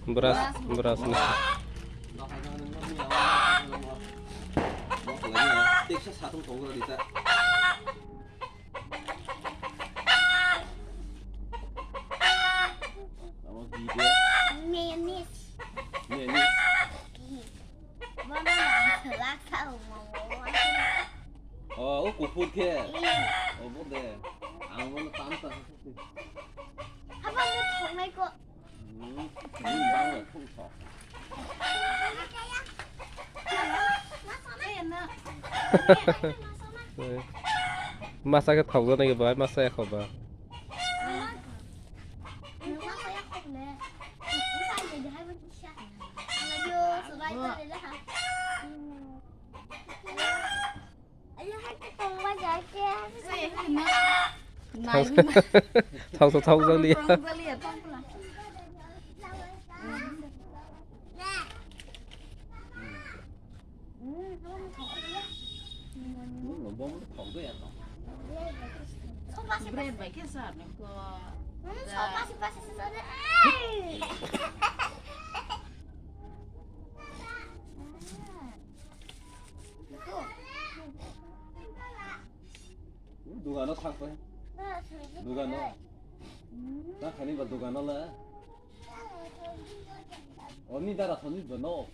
beras nih. Mayonnaise. cục phun kia. Bố đề. Muốn tắm tao. 한번 정말 거. 방을 통 쳐. Masak cái thầu này với masak không bà. Thầu ra liền. Bread bảy cái sợi nó có. 누가 너 살 거야? 누가 너? 나 가는 거 누가 넣을래? 언니 따라 손이 더 넣어.